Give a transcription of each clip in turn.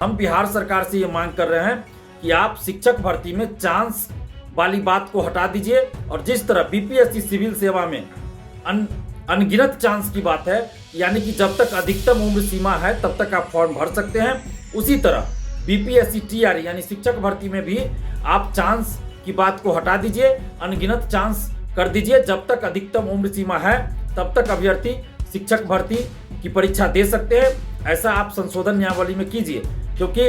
हम बिहार सरकार से ये मांग कर रहे हैं कि आप शिक्षक भर्ती में चांस वाली बात को हटा दीजिए और जिस तरह बीपीएससी सिविल सेवा में अनगिनत चांस की बात है, यानी कि जब तक अधिकतम उम्र सीमा है तब तक आप फॉर्म भर सकते हैं, उसी तरह बीपीएससी टीआरई यानी शिक्षक भर्ती में भी आप चांस की बात को हटा दीजिए, अनगिनत चांस कर दीजिए। जब तक अधिकतम उम्र सीमा है तब तक अभ्यर्थी शिक्षक भर्ती की परीक्षा दे सकते हैं। ऐसा आप संशोधन नियमावली में कीजिए, क्योंकि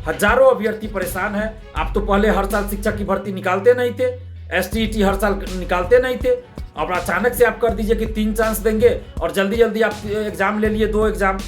हजारों अभ्यर्थी परेशान हैं। आप तो पहले हर साल शिक्षक की भर्ती निकालते नहीं थे, एसटीईटी हर साल निकालते नहीं थे, अब अचानक से आप कर दीजिए कि 3 चांस देंगे और जल्दी जल्दी आप एग्जाम ले लिए, 2 एग्जाम।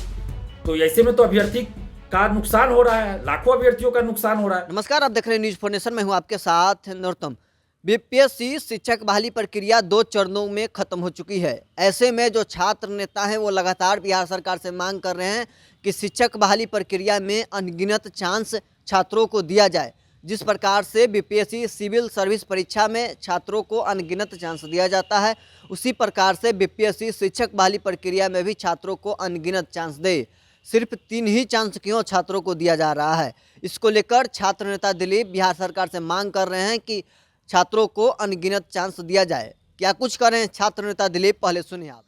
तो ऐसे में तो अभ्यर्थी का नुकसान हो रहा है, लाखों अभ्यर्थियों का नुकसान हो रहा है। नमस्कार, आप देख रहे हैं न्यूज फॉर नेशन। मैं हूं आपके साथ नरोत्तम। बीपीएससी शिक्षक बहाली प्रक्रिया 2 चरणों में खत्म हो चुकी है। ऐसे में जो छात्र नेता हैं वो लगातार बिहार सरकार से मांग कर रहे हैं कि शिक्षक बहाली प्रक्रिया में अनगिनत चांस छात्रों को दिया जाए। जिस प्रकार से बीपीएससी सिविल सर्विस परीक्षा में छात्रों को अनगिनत चांस दिया जाता है, उसी प्रकार से बीपीएससी शिक्षक बहाली प्रक्रिया में भी छात्रों को अनगिनत चांस दे। सिर्फ 3 ही चांस क्यों छात्रों को दिया जा रहा है, इसको लेकर छात्र नेता दिलीप बिहार सरकार से मांग कर रहे हैं कि छात्रों को अनगिनत चांस दिया जाए। क्या कुछ करें छात्र नेता दिलीप, पहले सुनिए आप।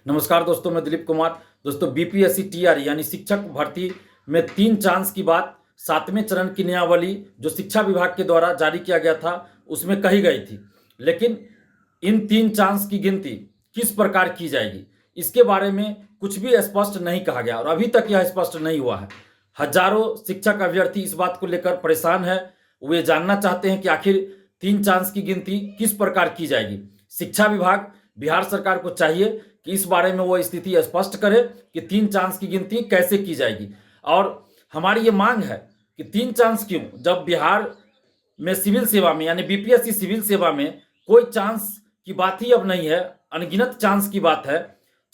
नमस्कार दोस्तों, मैं दिलीप कुमार। दोस्तों, बीपीएससी टीआरई यानी शिक्षक भर्ती में 3 चांस की बात 7वें चरण की नियमावली जो शिक्षा विभाग के द्वारा जारी किया गया था उसमें कही गई थी, लेकिन इन 3 चांस की गिनती किस प्रकार की जाएगी इसके बारे में कुछ भी स्पष्ट नहीं कहा गया और अभी तक यह स्पष्ट नहीं हुआ है। हजारों शिक्षक अभ्यर्थी इस बात को लेकर परेशान है। वे जानना चाहते हैं कि आखिर 3 चांस की गिनती किस प्रकार की जाएगी। शिक्षा विभाग बिहार सरकार को चाहिए कि इस बारे में वो स्थिति स्पष्ट करे कि 3 चांस की गिनती कैसे की जाएगी। और हमारी ये मांग है कि 3 चांस क्यों, जब बिहार में सिविल सेवा में यानी बीपीएससी सिविल सेवा में कोई चांस की बात ही अब नहीं है, अनगिनत चांस की बात है।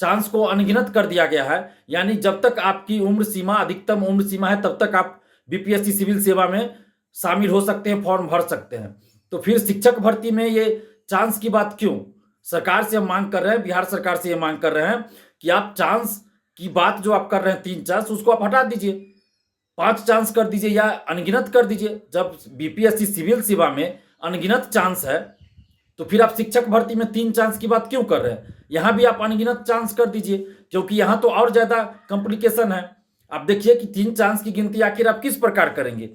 चांस को अनगिनत कर दिया गया है, यानी जब तक आपकी उम्र सीमा अधिकतम उम्र सीमा है तब तक आप बीपीएससी सिविल सेवा में शामिल हो सकते हैं, फॉर्म भर सकते हैं। तो फिर शिक्षक भर्ती में ये चांस की बात क्यों? सरकार से हम मांग कर रहे हैं, बिहार सरकार से ये मांग कर रहे हैं कि आप चांस की बात जो आप कर रहे हैं 3 चांस, उसको आप हटा दीजिए, 5 चांस कर दीजिए या अनगिनत कर दीजिए। जब बीपीएससी सिविल सेवा में अनगिनत चांस है तो फिर आप शिक्षक भर्ती में 3 चांस की बात क्यों कर रहे हैं? यहां भी आप अनगिनत चांस कर दीजिए, क्योंकि यहां तो और ज्यादा कॉम्प्लिकेशन है। आप देखिए कि 3 चांस की गिनती आखिर आप किस प्रकार करेंगे।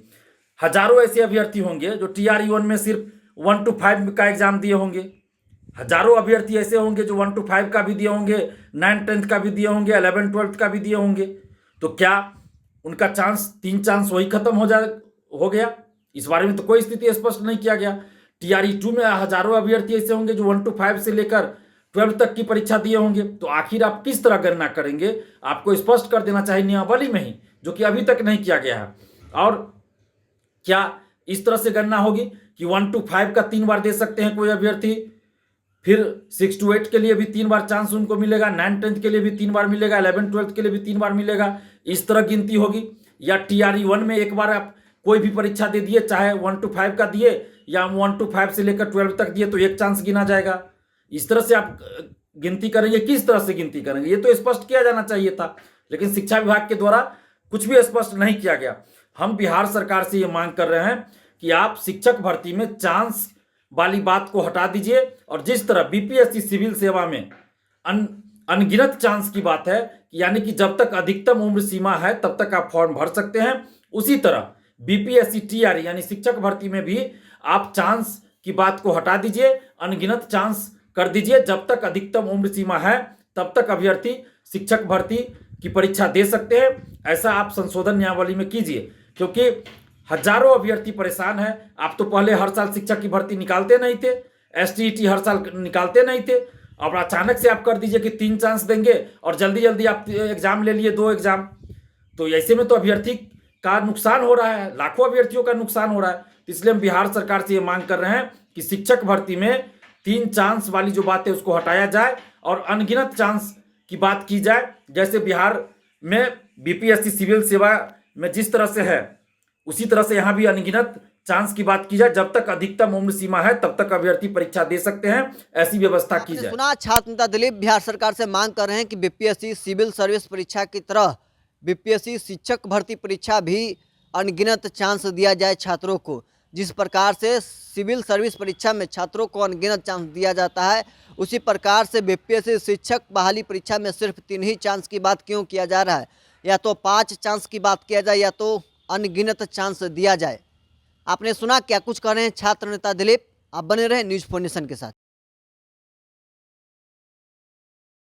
हजारों ऐसे अभ्यर्थी होंगे जो टीआरई 1 में सिर्फ 1 to 5 का एग्जाम दिए होंगे। हजारों अभ्यर्थी ऐसे होंगे जो 1 to 5 का भी दिए होंगे, 9th 10th का भी दिए होंगे, 11th 12th का भी दिए होंगे। तो क्या उनका चांस 3 चांस वही खत्म हो गया? इस बारे में तो कोई स्थिति स्पष्ट नहीं किया गया। टीआरई 2 में हजारों अभ्यर्थी ऐसे होंगे जो 1 to 5 से लेकर 12 तक की परीक्षा दिए होंगे। तो आखिर आप किस तरह गणना करेंगे? आपको स्पष्ट कर देना चाहिए नियमावली में ही, जो कि अभी तक नहीं किया गया है। और क्या इस तरह से गणना होगी कि 1 to 5 का 3 बार दे सकते हैं कोई अभ्यर्थी, फिर 6 to 8 के लिए भी 3 बार चांस उनको मिलेगा, 9th 10th के लिए भी 3 बार मिलेगा, 11th 12th के लिए भी 3 बार मिलेगा? इस तरह गिनती होगी? या टीआरई 1 में एक बार आप कोई भी परीक्षा दे दिए, चाहे 1 to 5 का दिए या 1 to 5 से लेकर 12 तक दिए, तो 1 चांस गिना जाएगा? इस तरह से आप गिनती करेंगे? किस तरह से गिनती करेंगे? ये तो स्पष्ट किया जाना चाहिए था, लेकिन शिक्षा विभाग के द्वारा कुछ भी स्पष्ट नहीं किया गया। हम बिहार सरकार से ये मांग कर रहे हैं कि आप शिक्षक भर्ती में चांस वाली बात को हटा दीजिए और जिस तरह बीपीएससी सिविल सेवा में अनगिनत चांस की बात है, यानी कि जब तक अधिकतम उम्र सीमा है तब तक आप फॉर्म भर सकते हैं, उसी तरह बीपीएससी टीआरई यानी शिक्षक भर्ती में भी आप चांस की बात को हटा दीजिए, अनगिनत चांस कर दीजिए। जब तक अधिकतम उम्र सीमा है तब तक अभ्यर्थी शिक्षक भर्ती की परीक्षा दे सकते हैं। ऐसा आप संशोधन नियमावली में कीजिए, क्योंकि हजारों अभ्यर्थी परेशान हैं। आप तो पहले हर साल शिक्षक की भर्ती निकालते नहीं थे, एसटीईटी हर साल निकालते नहीं थे, अब अचानक से आप कर दीजिए कि 3 चांस देंगे और जल्दी जल्दी आप एग्जाम ले लिए, 2 एग्जाम। तो ऐसे में तो अभ्यर्थी का नुकसान हो रहा है, लाखों अभ्यर्थियों का नुकसान हो रहा है। तो इसलिए हम बिहार सरकार से ये मांग कर रहे हैं कि शिक्षक भर्ती में 3 चांस वाली जो बात है उसको हटाया जाए और अनगिनत चांस की बात की जाए। जैसे बिहार में बीपीएससी सिविल सेवा में जिस तरह से है, उसी तरह से यहाँ भी अनगिनत चांस की बात की जाए। जब तक अधिकतम उम्र सीमा है तब तक अभ्यर्थी परीक्षा दे सकते हैं, ऐसी व्यवस्था की जाए। सुना, छात्र नेता दिलीप बिहार सरकार से मांग कर रहे हैं कि बीपीएससी सिविल सर्विस परीक्षा की तरह बीपीएससी शिक्षक भर्ती परीक्षा भी अनगिनत चांस दिया जाए छात्रों को। जिस प्रकार से सिविल सर्विस परीक्षा में छात्रों को अनगिनत चांस दिया जाता है, उसी प्रकार से बीपीएससी शिक्षक बहाली परीक्षा में सिर्फ 3 ही चांस की बात क्यों किया जा रहा है? या तो 5 चांस की बात किया जाए या तो अनगिनत चांस दिया जाए। आपने सुना क्या कुछ कह रहे हैं छात्र नेता दिलीप। आप बने रहे न्यूज़ 4 नेशन के साथ।